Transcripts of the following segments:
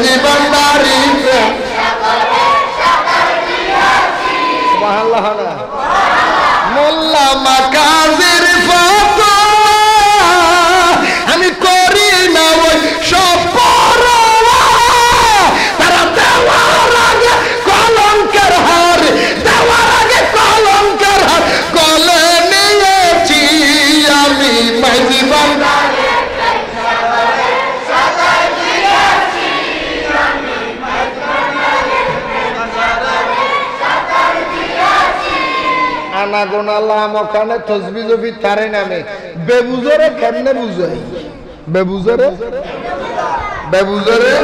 জীবন দারি সুবহানাল্লাহ মোল্লা মাকাজির ফতো আমি করি না ওই সব পরোয়া তারা দেওয়ার আগে কলঙ্কের হার দেওয়ার আগে কলঙ্কের হার গলে নিয়েছি আমি জীবন আনা গোনালাম ওখানে তসবি জবি তারে নামে বেবুজরে কেমনে বুঝাই বেবুজরে বেবুজরে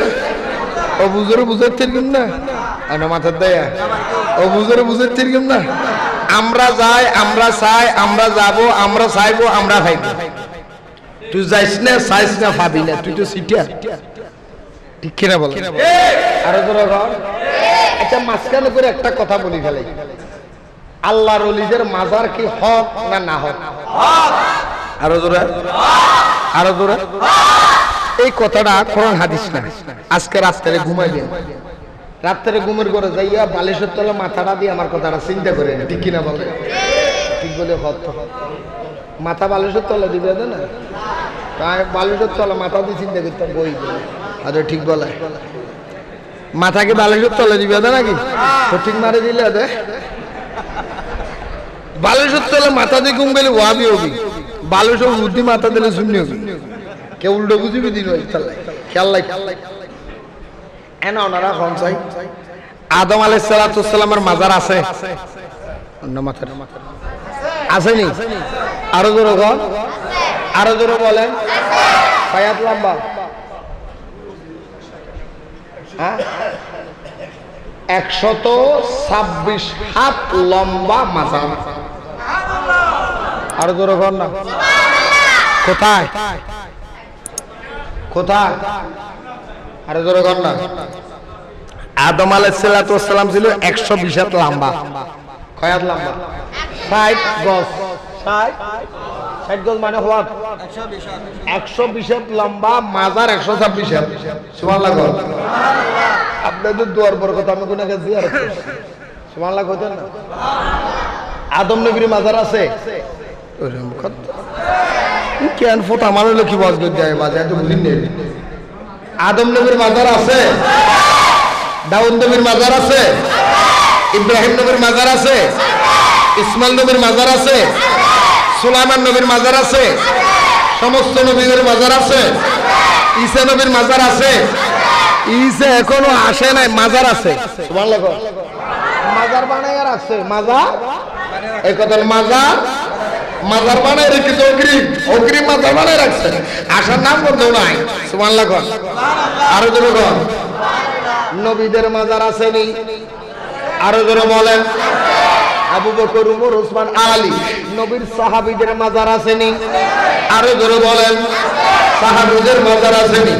ও বুজরে বুঝাতে কিম না আনা মাথার দেয়া ও বুজরে বুঝাতে কিম না আমরা যাই আমরা চাই আমরা যাব আমরা চাইবো আমরা খাইবো তুই যাইস না চাইস না ভাবি না তুই তো সিটিয়া ঠিক কিনা বল আরো জোরে বল আচ্ছা মাঝখানে করে একটা কথা বলি ফেলে আল্লাহর ওলিদের মাজার কি হক না না হক আরো জোরে আরো জোরে এই কথাটা কোরআন হাদিস না আজকে রাত্রে ঘুমাইবেন রাত্রে ঘুমের ঘরে যাইয়া বালিশের তলে মাথাটা দিয়ে আমার কথাটা চিন্তা করে ঠিক কিনা বলে ঠিক বলে হত মাথা বালিশের তলে দিবে না তাই বালিশের তলে মাথা দিয়ে চিন্তা করতে বই আরে ঠিক বলে মাথাকে বালিশের তলে দিবে নাকি তো ঠিক মারে দিলে দে বালিশের তলে মাথা দিয়ে ঘুম গেলে ওয়াবি হবি বালিশের বুদ্ধি মাথা দিলে শূন্য হবি কেউ উল্টো বুঝিবি দিন খেয়াল লাই এনা ওনারা কোন চাই আদম আলাইহিস সালামের মাজার আছে অন্য মাথার আসেনি আরো জোরে বল আরো জোরে বলেন পায়াত লম্বা হ্যাঁ 126 হাত লম্বা মাজার আরো জোরে বল না কোথায় কোথায় আরো জোরে বল না আদম আলাইহিস সালাম ছিল 120 হাত লম্বা কয় হাত লম্বা 60 গজ 60 গজ মানে হওয়া 120 হাত লম্বা মাজার 126 হাত সুবহানাল্লাহ সুবহানাল্লাহ আপনাদের দুয়ার বরকত আমি কোন কাছে জিয়ারত করছি সুবহানাল্লাহ কইতেন না আদম নবীর মাজার আছে ওরে মুখত কেন ফটো আমার হলো কি বলতে যায় বাজার তো বুঝিন নেই আদম নবীর মাজার আছে দাউদ নবীর মাজার আছে ইব্রাহিম নবীর মাজার আছে ইসমাইল নবীর মাজার আছে সুলাইমান নবীর মাজার আছে সমস্ত নবীদের মাজার আছে ঈসা নবীর মাজার আছে ঈসা এখনো আসে নাই মাজার আছে সুবহানাল্লাহ মাজার বানায়া রাখছে মাজার এই কথা মাজার মাজার বানায় রেখেছে অগ্রিম মাজার বানায় রাখছে আসার নাম বলতেও নাই সুবহানাল্লাহ আরো জোরে বল নবীদের মাজার আছে নি আরো জোরে বলেন আবু বকর উমর ওসমান আলী নবীর সাহাবীদের মাজার আছে নি আরো জোরে বলেন সাহাবীদের মাজার আছে নি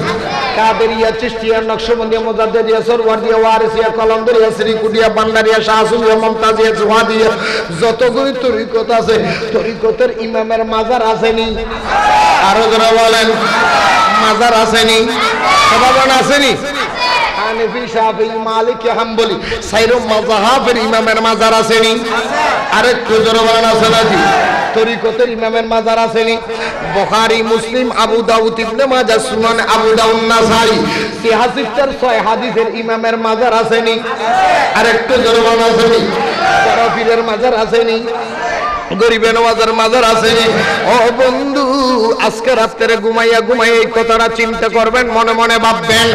কাদেরিয়া চিশতিয়া নকশবন্দিয়া মুজাদ্দিদিয়া সরওয়ার্দিয়া ওয়ারিসিয়া কলমদরিয়া শ্রীকুটিয়া বান্দারিয়া শাহসুলিয়া মুমতাজিয়া জুহাদিয়া যতগুলি তরিকত আছে তরিকতের ইমামের মাজার আছে নি আরো জোরে বলেন মাজার আছে নি সবাই আছে নি হানাফি শাফি মালিকি হাম্বলি সাইরুম মাযহাবের ইমামের মাজার আছে নি আরেকটু জোরে বলেন আছে নাকি তরিকতের ইমামের মাজার আছে নি বুখারী মুসলিম আবু দাউদ ইবনে মাজাহ সুনান আবু দাউদ নাসাই 86 হাদিসের ইমামের মাজার আছে নি আরেকটু জোরে বলেন আছে নি পীরের মাজার আছে নি গরিবের নওয়াজের মাজার আছে নি ও বন্ধু আজকে রাতে ঘুমাইয়া এই কথাটা চিন্তা করবেন মনে মনে ভাববেন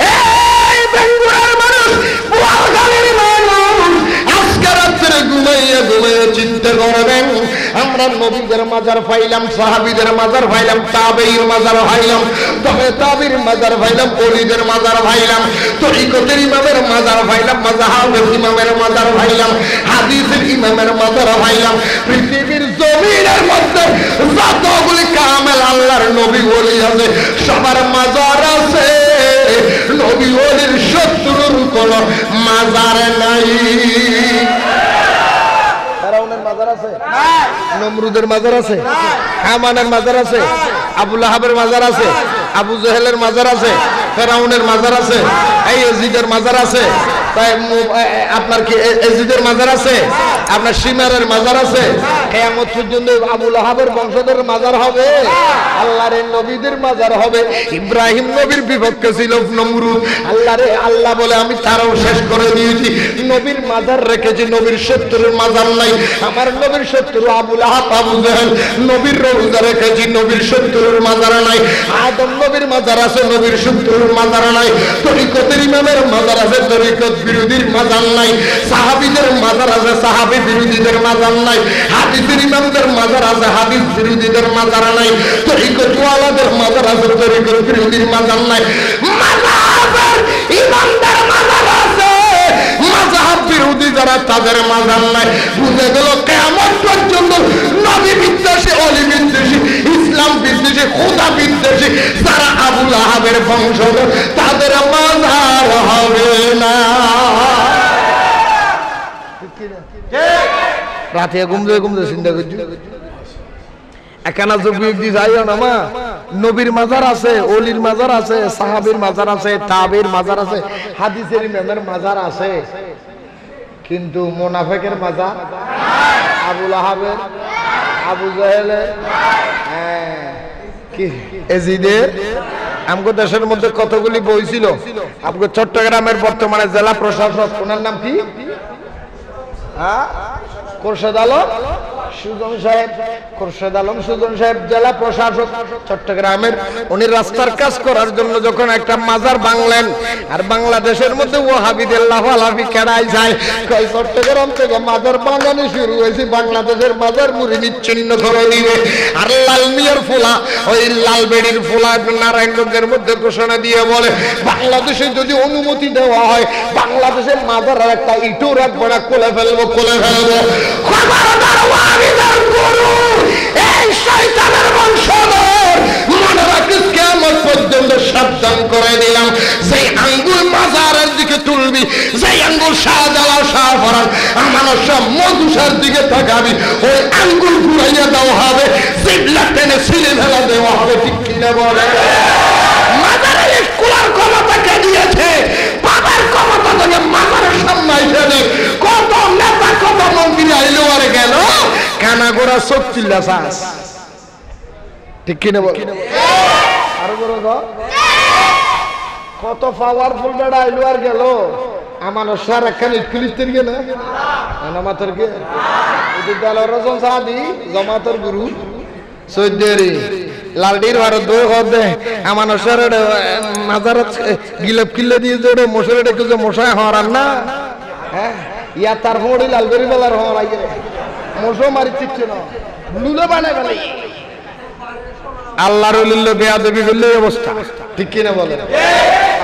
এই বেঙ্গুরার মানুষ বুয়ালখালীর মানুষ আজকে রাতে ঘুমাইয়া চিন্তা করবেন আমরা নবীদের মাজার পাইলাম সাহাবীদের মাজার পাইলাম তাবেঈর মাজার পাইলাম তবে তাবেঈর মাজার পাইলাম ওলিদের মাজার পাইলাম তরিকতের ইমামের মাজার পাইলাম মাযহাবের ইমামের মাজার পাইলাম হাদিসের ইমামের মাজার পাইলাম পৃথিবীর জমিনের মধ্যে যতগুলি কামেল আল্লাহর নবী ওলি আছে সবার মাজার আছে নবী ওলির শত্রুর কোন মাজার নাই ফেরাউনের মাজার আছে নমরুদের মাজার আছে হামানের মাজার আছে আবু লাহাবের মাজার আছে আবু জেহেলের মাজার আছে ফেরাউনের মাজার আছে, এই এজিদের মাজার আছে, তাই আপনার কি এজিদের মাজার আছে, আপনার শিমারের মাজার আছে। কিয়ামত পর্যন্ত আবু লাহাবের বংশধরের মাজার হবে, আল্লাহর নবীদের মাজার হবে। ইব্রাহিম নবীর বিপক্ষে ছিল নমরুদ, আল্লাহ বলে আমি তারও শেষ করে দিয়েছি। নবীর মাজার রেখেছি, নবীর শত্রুর মাজার নাই। আমার নবীর শত্রু আবু লাহাব, আবু জাহেল, নবীর রওজা রেখেছি, নবীর শত্রুর মাজার নাই। আদম নবীর মাজার আছে, নবীর শত্রুর মাজার নাই। তরিকতের ইমামের মাজার আছে, তরিকত বিরোধীর মাজার নাই। সাহাবীদের মাজার আছে, সাহাবী বিরোধীদের মাজার নাই। হাদিসের ইমামদের মাজার আছে, হাদিস বিরোধীদের মাজার নাই। তরিকত ওয়ালাদের মাজার আছে, তরিকত বিরোধীর মাজার নাই। মাযহাবের ইমামদের মাজার আছে, মাযহাব বিরোধী যারা তাদের মাজার নাই। বুঝে গেল কিয়ামত পর্যন্ত নবী বিদ্বেষী, ওলি বিদ্বেষী, ইসলাম বিদ্বেষী, খোদা বিদ্বেষী যারা আবু লাহাবের বংশধর তাদের মাজার হবে না। রাতে ঘুমতে ঘুমতে চিন্তা করছি একানা যুগি যাইও না মা, নবীর মাজার আছে, ওলির মাজার আছে, সাহাবীর মাজার আছে, তাবির মাজার আছে, হাদিসের ইমামের মাজার আছে, কিন্তু মুনাফিকের মাজার, আবু লাহাবের, আবু জাহেলের, কি এজিদের। আমগো দেশের মধ্যে কতগুলি বই ছিল। আমগো চট্টগ্রামের বর্তমানে জেলা প্রশাসক, ওনার নাম কি? খোরশেদ আলম সুজন সাহেব, খোরশেদ আলম সুজন সাহেব জেলা প্রশাসক চট্টগ্রামের। উনি রাস্তার কাজ করার জন্য যখন একটা মাজার বাংলেন, আর বাংলাদেশের মধ্যে ওয়াহাবিদের লাফালাফি কেড়াই যায়, চট্টগ্রাম থেকে মাজার বানানো শুরু হয়েছে, বাংলাদেশের মাজার মুড়ি বিচ্ছিন্ন করে দিবে। আর লাল মিয়ার ফোলা, ওই লাল বেড়ির ফোলা নারায়ণগঞ্জের মধ্যে ঘোষণা দিয়ে বলে, বাংলাদেশে যদি অনুমতি দেওয়া হয় বাংলাদেশের মাজার আর একটা ইটও রাখবো না, কোলে ফেলবো, কোলে ফেলবো। খবরদার ওয়াহাবিদের গুরু, এই শয়তানের বংশধর, মনে রাখিস কিয়ামত পর্যন্ত সাবধান করে দিলাম, সেই আঙ্গুল মাজারের দিকে তুলবি, সেই আঙ্গুল শাহজালাল, শাহফরান, আমানত শাহ, মধুসার দিকে তাকাবি, ওই আঙ্গুল ঘুরাইয়া দেওয়া হবে, জিবলা টেনে ছিঁড়ে ফেলা দেওয়া হবে। ঠিক কিনা বলে? মাজারের কুলার ক্ষমতা কে দিয়েছে? বাবার ক্ষমতা থেকে মাজারের সামনে এসে দেখ, কত নেতা, কত মন্ত্রী আইলো আর গেল, কানা গোড়া চোখ চিল্লা চাষ। ঠিক কিনা বল? আরো বড় কত পাওয়ারফুল বেড়া আইলো আর গেল। আমার সার একখান ইটকুলিতের গে না নামাতের গে রজন সাদি জমাতের গুরু সৈদ্যেরি লালডির ভারত দই দে আমার সার মাজার গিলপ কিল্লে দিয়ে যে মশারে ডেকে যে মশায় হরান না, হ্যাঁ ইয়া তার ফোড়ি লালগরি বেলার হরাই মশো মারি চিচ্ছে না লুলে বানাই বানাই আল্লাহর লিল্ল বেয়াদবি করলে অবস্থা। ঠিক কিনা বলে?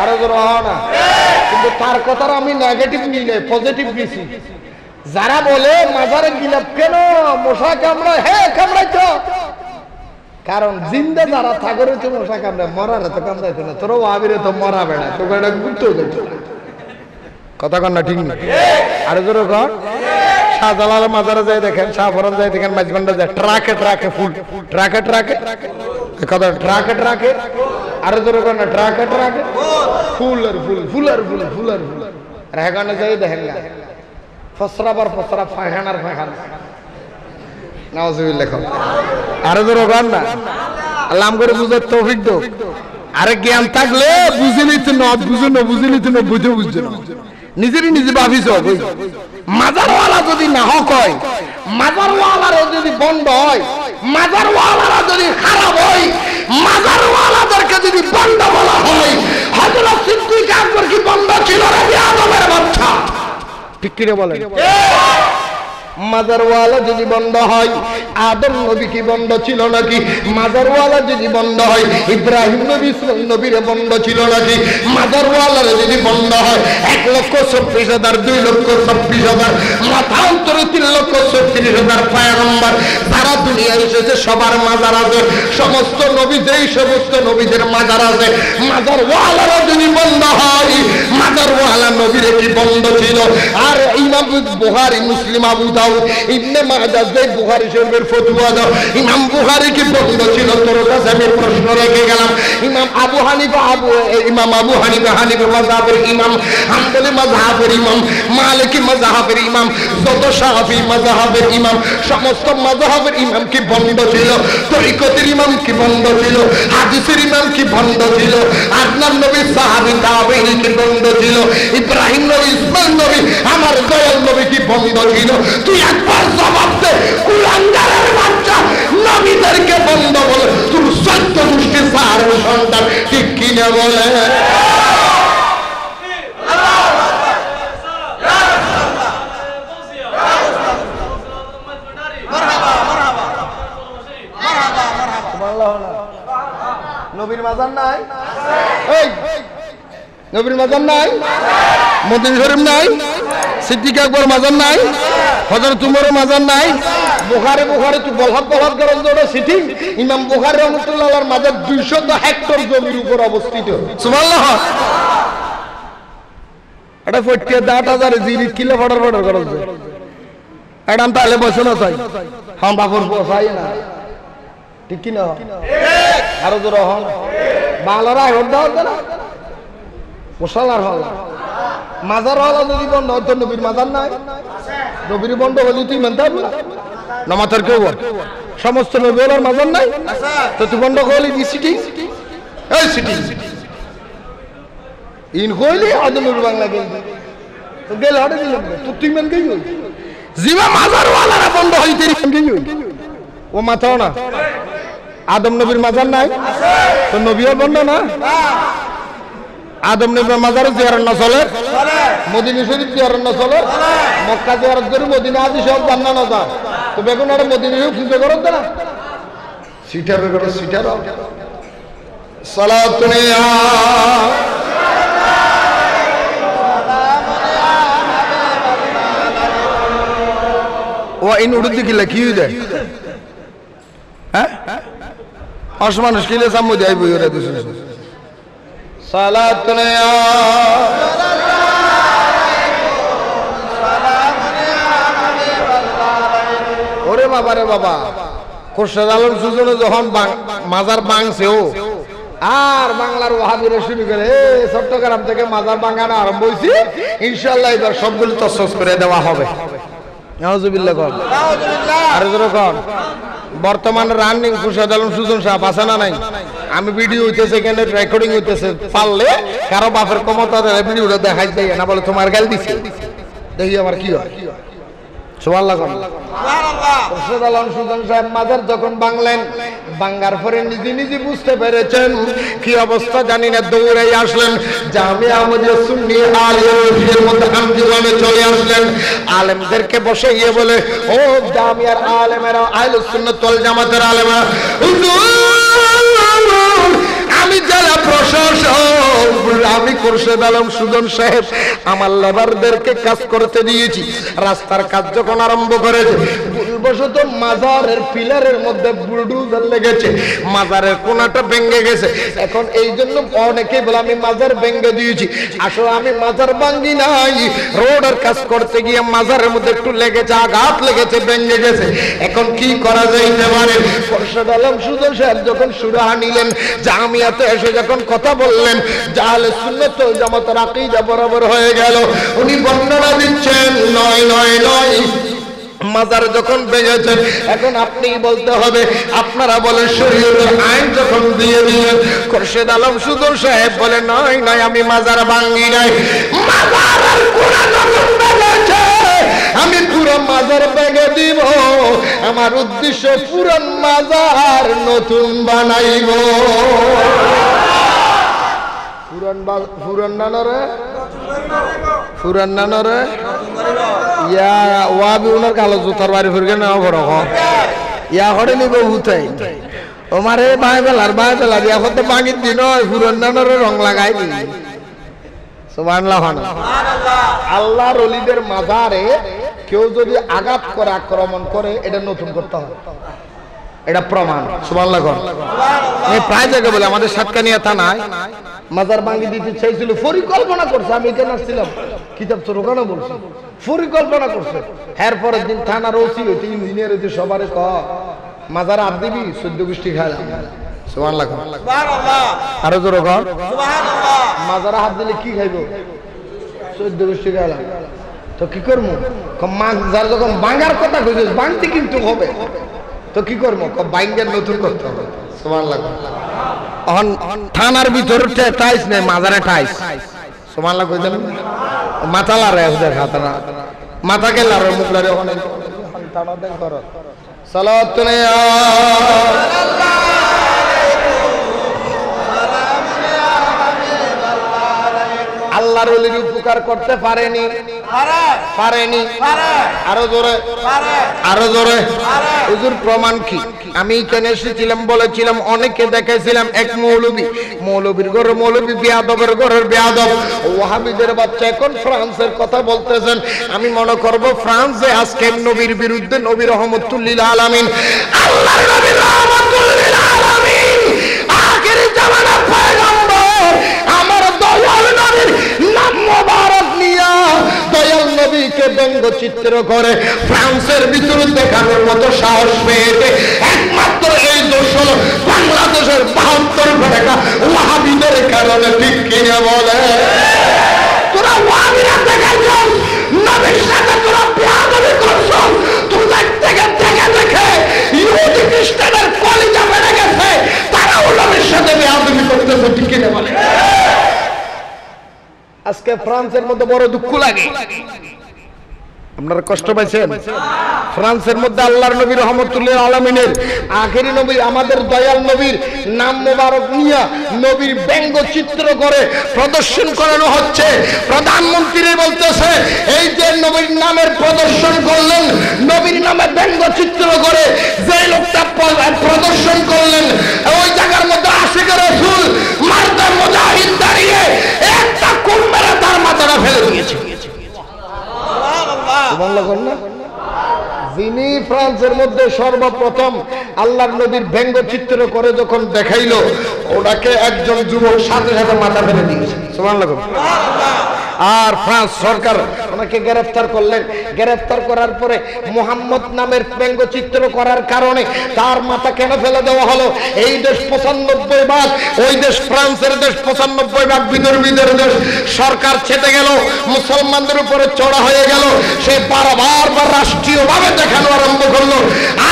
আরো জোর হও না। কিন্তু তার কথার আমি নেগেটিভ নিই নাই, পজিটিভ নিছি। যারা বলে মাজারে গিলাপ কেন মশা কামড়ায়, হ্যাঁ কামড়াইতো, কারণ জিন্দা যারা থাকে রয়েছে মশা কামড়ায়, মরারে তো কামড়াইতো না। তোর ওয়াবিরে তো মরা বেড়া, তোকে এটা ঘুরতেও দেখতো কথা কন না? ঠিক না? আরো জোর কর। শাহজালাল মাজারে যাই দেখেন, শাহফরান যাই দেখেন, মাঝগন্ডা যায় ট্রাকে ট্রাকে ফুল, ট্রাকে ট্রাকে কথা, ট্রাকে ট্রাকে আরো জোর কর না, ট্রাকে ট্রাকে ফুল আর ফুল, ফুল আর ফুল, ফুল আর ফুল। আর হেগানে যাই দেখেন না ফসরাবার ফসরা, ফায়খানার ফায়খানা। নাউজুবিল্লাহ। আরো জোর কর না। আল্লাহ করে বুঝার তৌফিক দাও। আরে জ্ঞান থাকলে বুঝিলি তো না, বুঝো না, বুঝিলি তো না, বুঝে বুঝছো না, নিজেরই নিজে ভাবিস। মাজারওয়ালা যদি না হয়, মাজারওয়ালারা যদি বন্ধ হয়, মাজারওয়ালারা যদি খারাপ হয়, মাজারওয়ালাদেরকে যদি বন্ধ বলা হয়, হযরত সিদ্দিক আকবর কি বন্ধ ছিল রে আদমের বাচ্চা? ঠিক কি বলেন? মাজারওয়ালা যদি বন্ধ হয়, আদম নবী কি বন্ধ ছিল নাকি? মাজারওয়ালা যদি বন্ধ হয়, ইব্রাহিম নবী ইসমাঈল নবীর বন্ধ ছিল নাকি? মাজারওয়ালার যদি বন্ধ হয়, 1,24,000, 2,26,000 মাথান্তরে 3,36,000 পয়গম্বর যারা দুনিয়ায় এসেছে সবার মাজার আছে, সমস্ত নবী যেই সমস্ত নবীদের মাজার আছে, মাজারওয়ালারা যদি বন্ধ হয়, মাজারওয়ালা নবীর কি বন্ধ ছিল? আর ইমাম বুখারী, মুসলিম, আবু দাউদ, ইবনে মাজাহ, যে বুখারী শরীফের এর ফতোয়া দাও। ইমাম বুখারী কি বন্ধ ছিল? তোর কাছে আমি প্রশ্ন রেখে গেলাম। ইমাম আবু হানিফা হানিফা মাযহাবের ইমাম, হাম্বলি মাযহাবের ইমাম, মালিকি মাযহাবের ইমাম, যত শাফি মাযহাবের ইমাম, সমস্ত মাযহাবের ইমাম কি বন্ধ ছিল? তরিকতের ইমাম কি বন্ধ ছিল? হাদিসের ইমাম কি বন্ধ ছিল? আদনান নবী, সাহাবী, তাবেঈন কি বন্ধ ছিল? ইব্রাহিম নবী, ইসমাইল নবী, আমার দয়াল নবী কি বন্ধ ছিল? তুই একবার জবাব দে। কুলাঙ্গারের বাচ্চা, নবীদেরকে বন্ধ বলে তুই সত্য মুষ্টি সারের সন্তান, ঠিক কিনা বলে? নবীর মাজার নাই? এই নবীর মাজার নাই? মদিনা শরীফ নাই? সিদ্দিক আকবর মাজার নাই? হযরত উমরের মাজার নাই? বুখারী তুই বলহাত করেন যে সিটি ইমাম বুখারী রাহমাতুল্লাহ আলাইহির মাজার 200 হেক্টর জমির উপর অবস্থিত। সুবহানাল্লাহ। এটা 48,000 জিরিত কিলো ফডর করছে। এটা তাহলে বসে না চাই হাম বাপর বসাই না, ঠিক কি না? আরো জোর হন বাংলারা হড্ডা হচ্ছে না মশালার হল মাজার হল যদি বন্ধ হতো। নবীর মাজার নাই? নবীর বন্ধ হলি তুই মানতে পারবি না? নামাজের কেউ সমস্ত নবীর মাজার নাই তো তুই বন্ধ করলি সিটি? এই সিটি ইন হইলি আদমের বাংলা গেল তো গেল হটে দিলাম তো তুই মান গেই জিবা মাজার ওয়ালারা বন্ধ হইতে গেই ও মাথাও না। আদম নবীর মাজার নাই তো নবীও বন্ধ না? আদম নবীর মাজারে জিয়ারত না চলে? মদিনা শরীফ জিয়ারত না চলে? মক্কা জিয়ারত করে মদিনা আদি সব জান্না না যায় তো বেগুন আর মদিনা শরীফ পুজো করত না? সিটার করে সিটার সালাতুন ইয়া ও ইন উড়ুদ দিলে কি হই যায়? হ্যাঁ মানুষ কিলে সামু দেয় বই ওরা দুশো সালাতুন ইয়া ওরে বাবা রে বাবা। খোরশেদ আলম সুজন যখন মাজার ভাঙছে ও আর বাংলার ওয়াহাবিরা শুরু করে চট্টগ্রাম থেকে মাজার ভাঙানো আরম্ভ হয়েছে, ইনশাআল্লাহ এবার সবগুলো তসস করে দেওয়া হবে। নাউজুবিল্লাহ কর আরে জোরে কর। বর্তমানে রানিং খোরশেদ আলম সুজন সাহেব আছে না নাই? আমি ভিডিও হইতেছে এখানে রেকর্ডিং হইতেছে, পারলে কারো বাপের ক্ষমতা ভিডিওটা দেখাই দেয় না বলে তোমার গাল দিছে দেখি আমার কি হয়। সুবহানাল্লাহ সুবহানাল্লাহ। খোরশেদ আলম সুজন সাহেব মাজার যখন বাংলেন, বাঙ্গার পরে নিজে নিজে বুঝতে পেরেছেন কি অবস্থা জানি না, দৌড়ে আসলেন জামিয়া আহমদিয়া সুন্নি আলিয়ার মধ্যে আন্দোলনে চলে আসলেন। আলেমদেরকে বসে গিয়ে বলে, ও জামিয়ার আলেমেরা, আহলুস সুন্নাত ওয়াল জামাতের আলেমা, আমি জেলা প্রশাসক, আমি খোরশেদ আলম সুজন সাহেব আমার লেবারদেরকে কাজ করতে দিয়েছি। রাস্তার কাজ যখন আরম্ভ করেছে, ভুলবশত মাজারের পিলারের মধ্যে বুলডোজার লেগেছে, মাজারের কোনাটা ভেঙে গেছে। এখন এই জন্য অনেকে বলে আমি মাজার ভেঙে দিয়েছি, আসলে আমি মাজার ভাঙি নাই, রোডের কাজ করতে গিয়ে মাজারের মধ্যে একটু লেগেছে, আঘাত লেগেছে, ভেঙে গেছে। এখন কি করা যাইতে পারে? খোরশেদ আলম সুজন সাহেব যখন সুরাহা নিলেন, জামিয়াতে এসে যখন কথা বললেন, আহলে সুন্নাত ওয়াল জামাতের আকীদা বরাবর হয়ে গেল। উনি বর্ণনা দিচ্ছেন, নয় নয় নয় মাজার যখন ভেঙেছেন, এখন আপনি বলতে হবে, আপনারা বলেন শরীয়তের আইন যখন দিয়ে দিলেন। খোরশেদ আলম সুজন সাহেব বলে, নয় নয় আমি মাজার ভাঙি নাই, মাজারের কোরআন যখন ভেঙেছে আমি পুরো মাজার ভেঙে দিব, আমার উদ্দেশ্য পুরান মাজার নতুন বানাইব। পুরান নানরে পুরান নানরে ইয়া ওয়াবি উনার কালো জুতার বাড়ি ফিরগে না ঘর ইয়া করে নিব হুতাই ওমারে বাই বেলার ইয়া করতে বাঙির দিন পুরান নানরে রং লাগাই দি। সুবহানাল্লাহ সুবহানাল্লাহ। আল্লাহর ওলিদের মাজারে কেউ যদি আঘাত করে, আক্রমণ করে, এটা নতুন করতে হবে, এটা প্রমাণ। সুবহানাল্লাহ সুবহানাল্লাহ। প্রায় জায়গায় বলে আমাদের সাতকানিয়া থানায় মাজার ভাঙি দিতে চাইছিল, পরিকল্পনা করছে। আমি এখানে আসছিলাম, কিতাব তো ওখানে বলছি, পরিকল্পনা করছে। এরপরের দিন থানার ওসি হইতে, ইঞ্জিনিয়ার হইতে সবারে মাজার হাত দিবি 14 গোষ্ঠী খাইলাম। সুবহানাল্লাহ, সুবহানাল্লাহ, আরো জোরে কর সুবহানাল্লাহ। মাজার হাত দিলে কি খাইব? 14 গোষ্ঠী খাইলাম। তো কি করবো? মাজার যখন ভাঙার কথা কইছিস, ভাঙতে কিন্তু হবে, তো কি করবো? বাইঙ্গের নতুন করতে হবে। সুবহানাল্লাহ। থানার ভিতরে টাইস নেই, মাজারে টাইস। সুবহানাল্লাহ কইতেন মাথা লারে ওদের হাতরা, মাথা কে লারে, মুখ লারে। ওখানে থানা দেন করো সালাত নিয়া আল্লাহর ওলির উপকার করতে পারেনি, পারেনি, আরো জোরে, আরো জোরে। হুজুর প্রমাণ কি? আমি এখানে এসেছিলাম, বলেছিলাম, অনেকে দেখাইছিলাম, এক মৌলবীর ঘরের মৌলবী, বেয়াদবের ঘরের বেয়াদব, ওয়াহাবিদের বাচ্চা এখন ফ্রান্সের কথা বলতেছেন। আমি মনে করব ফ্রান্সে আজকে নবীর বিরুদ্ধে, নবী রহমতুল্লিল আলামিন, আল্লাহর নবী রহমতুল্লিল আলামিন, আখিরি জামানার পয়গম্বর, আমার দয়াল নবীর নাম মোবারক নিয়া দয়াল নবীকে ব্যঙ্গচিত্র করে ফ্রান্সের ভিতরে দেখানোর মতো সাহস পেয়েছে একমাত্র এই দোষ হলো বাংলাদেশের 72 ঘন্টা ওয়াহাবিদের কারণে। ঠিক কিনা বলে? তোরা ওয়াহাবিরা দেখাইছ, নবীর সাথে তোরা বেয়াদবি করছ, তোদের থেকে দেখে ইহুদি খ্রিস্টানের কলিজা বেড়ে গেছে, তারাও নবীর সাথে বেয়াদবি করতেছে। ঠিক কিনা বলে? আজকে ফ্রান্সের মধ্যে বড় দুঃখ লাগে। আপনারা কষ্ট পাইছেন? ফ্রান্সের মধ্যে আল্লাহর নবী রহমতুল্লাহ আলামিনের আখেরি নবী, আমাদের দয়াল নবীর নাম মোবারক নিয়া নবীর ব্যঙ্গচিত্র করে প্রদর্শন করানো হচ্ছে। প্রধানমন্ত্রী বলতেছে, এই যে নবীর নামের প্রদর্শন করলেন, নবীর নামে ব্যঙ্গচিত্র করে যে লোকটা প্রদর্শন করলেন, ওই জায়গার মধ্যে আশিকের রাসূল মারদা মুজাহিদ দাঁড়িয়ে একটা কোন মেরে তার মাথাটা ফেলে দিয়েছে। যিনি ফ্রান্সের মধ্যে সর্বপ্রথম আল্লাহর নবীর ব্যঙ্গচিত্র করে যখন দেখাইলো, ওনাকে একজন যুবক সাথে সাথে মাথা ফেলে দিয়েছে। সুবহানাল্লাহ। আর ফ্রান্স সরকার ওনাকে গ্রেফতার করলেন। গ্রেফতার করার পরে মুহাম্মদ নামের ব্যঙ্গচিত্র করার কারণে তার মাথা কেন ফেলে দেওয়া হলো? এই দেশ 95 ভাগ, ওই দেশ ফ্রান্সের দেশ 95 ভাগ বিধর্মীদের দেশ। সরকার ছেটে গেল, মুসলমানদের উপরে চড়া হয়ে গেল। সে বারবার রাষ্ট্রীয়ভাবে দেখানো আরম্ভ করলো।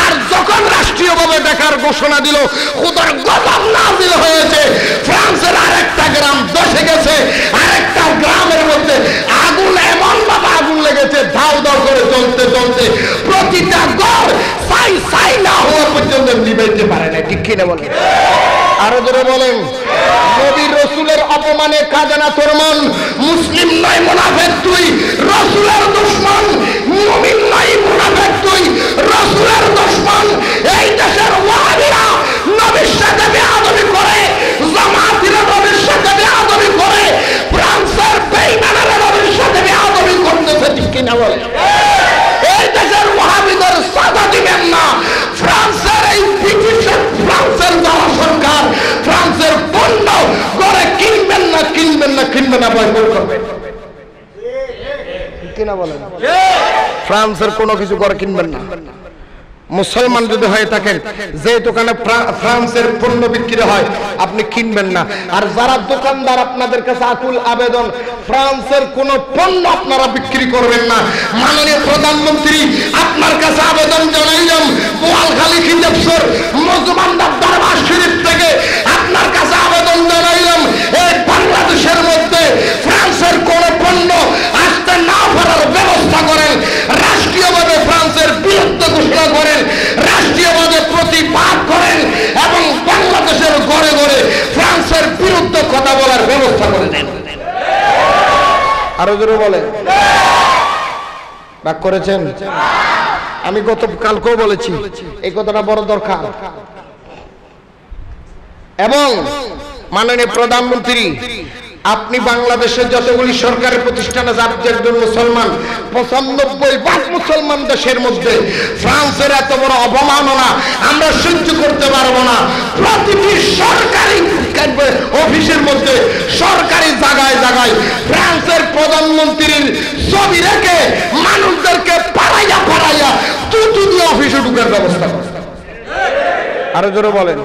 আর যখন রাষ্ট্রীয়ভাবে দেখার ঘোষণা দিল, খোদার গজব নাযিল হয়েছে। ফ্রান্সের আরেকটা গ্রাম দশে গেছে, আরেকটা গ্রামের মধ্যে আগুন এমন ভাবে আগুন লেগেছে, ধাও ধাও করে জ্বলতে জ্বলতে প্রতিটা ঘর ছাই ছাই না হওয়া পর্যন্ত নিভাইতে পারে না। ঠিক কিনা বলেন? আরো জোরে বলেন। নবী রাসূলের অপমানে কাঁদে না তোর মন। মুসলিম নয় মুনাফিক তুই, রাসূলের দুশমন। মুমিন নয় মুনাফিক তুই, রাসূলের দুশমন। এই দেশের ওয়াহাবিরা নবীর সাথে বেয়াদবি করে, জামাতিরা নবীর সাথে বেয়াদবি করে, ফ্রান্সের বেঈমানেরা নবীর সাথে বেয়াদবি করতেছে। ঠিক কিনা বলে? এই দেশের ওয়াহাবিদের সাজা দিবেন না। ফ্রান্সের এই ব্রিটিশের, ফ্রান্সের যারা সরকার, ফ্রান্সের পণ্য করে কিনবেন না, কিনবেন না, কিনবেন না, বয়কট করবেন। কিনা বলেন? ফ্রান্সের কোনো কিছু করে কিনবেন না। মুসলমান যদি হয়ে থাকেন, যে দোকানে ফ্রান্সের পণ্য বিক্রি হয় আপনি কিনবেন না। আর যারা দোকানদার, আপনাদের কাছে আকুল আবেদন, ফ্রান্সের কোন পণ্য আপনারা বিক্রি করবেন না। মাননীয় প্রধানমন্ত্রী, আপনার কাছে আবেদন জানাইলাম, বোয়ালখালী খিদেবসর মজুমানদার দরবার শরীফ থেকে আপনার কাছে আবেদন জানাইলাম, এই বাংলাদেশের মধ্যে ফ্রান্সের কোন পণ্য আসতে না পারার ব্যবস্থা করেন। রাষ্ট্রীয়ভাবে ফ্রান্সের বিরুদ্ধে ঘোষণা করেন, রাষ্ট্রীয়ভাবে প্রতিবাদ করেন এবং বাংলাদেশের ঘরে ঘরে ফ্রান্সের বিরুদ্ধে কথা বলার ব্যবস্থা করে দেন। আরো জোরে বলেন। রাগ করেছেন? আমি গতকালকেও বলেছি এই কথাটা বড় দরকার। এবং মাননীয় প্রধানমন্ত্রী, আপনি বাংলাদেশের যতগুলি সরকারি প্রতিষ্ঠানে একজন মুসলমান, 95 মুসলমান দেশের মধ্যে ফ্রান্সের এত বড় অবমাননা আমরা সহ্য করতে পারবো না। প্রতিটি সরকারি অফিসের মধ্যে সরকারি জায়গায় জায়গায় ফ্রান্সের প্রধানমন্ত্রীর ছবি রেখে মানুষদেরকে পাড়াইয়া পাড়াইয়া তুতু দিয়ে অফিসে ঢুকার ব্যবস্থা করে। আরো জোরে বলেন।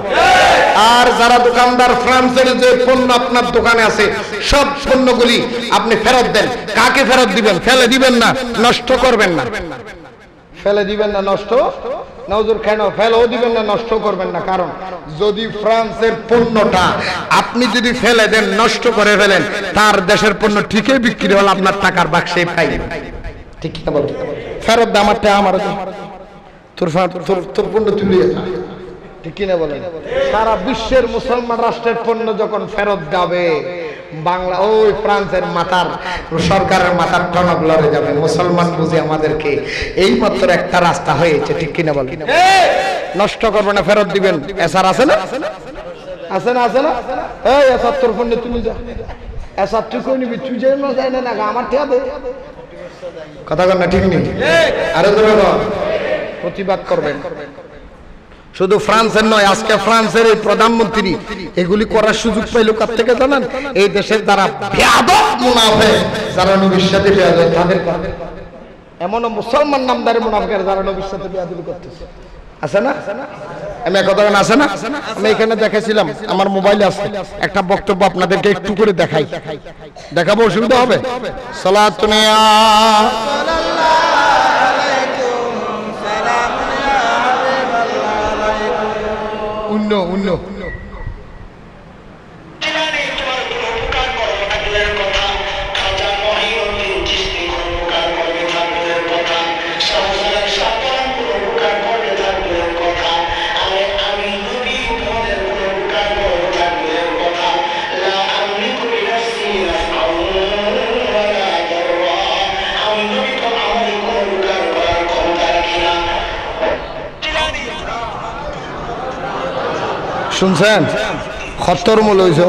আর যারা দোকানদার ফ্রান্সের যে পণ্য আপনার দোকানে আছে সব পণ্যগুলি আপনি ফেরত দেন। কাকে ফেরত দিবেন? ফেলে দিবেন না, নষ্ট করবেন না। ফেলে দিবেন না, নষ্ট নজর কেন ফেলেও দিবেন না, নষ্ট করবেন না। কারণ যদি ফ্রান্সের পণ্যটা আপনি যদি ফেলে দেন, নষ্ট করে ফেলেন, তার দেশের পণ্য ঠিকই বিক্রি হল, আপনার টাকার বাক্সে পাই। ঠিক কিনা বল? ফেরত দে আমারটা, আমার তোর পণ্য তুলে ঠিক কিনা বলেন? সারা বিশ্বের মুসলমান রাষ্ট্রের পণ্য যখন ফেরত যাবে, বাংলা ওই ফ্রান্সের মাথার সরকারের মাথার টনক লড়ে যাবে। মুসলমান বুঝে আমাদেরকে এই মাত্র একটা রাস্তা হয়েছে। ঠিক কিনা বলেন? নষ্ট করবে না, ফেরত দিবেন। এসার আছে না? আছে না? আছে না? এই এসার তোর পণ্য তুলে যা। এসার তুই কই নিবি? তুই যাই না, যাই না, আমার ঠেয়া দে। কথা কর না? ঠিক নেই? আরে প্রতিবাদ করবেন। শুধু ফ্রান্সের নয়, আজকে ফ্রান্সের এই প্রধানমন্ত্রী এগুলি করার সুযোগ পাইল কার থেকে জানেন? এই দেশের দ্বারা বেয়াদব মুনাফিক যারা নবীর সাথে বেয়াদব, তাদের এমনও মুসলমান নামদারি মুনাফিকের যারা নবীর সাথে বেয়াদবি করতেছে। আছে না? আমি কথা বলেন, আছে না? আমি এখানে দেখেছিলাম, আমার মোবাইলে আছে একটা বক্তব্য, আপনাদেরকে একটু করে দেখাই। দেখাবো, অসুবিধা হবে? সালাতুন ইয়া উন্ন শুনছেন? খতর মূল হয়েছ।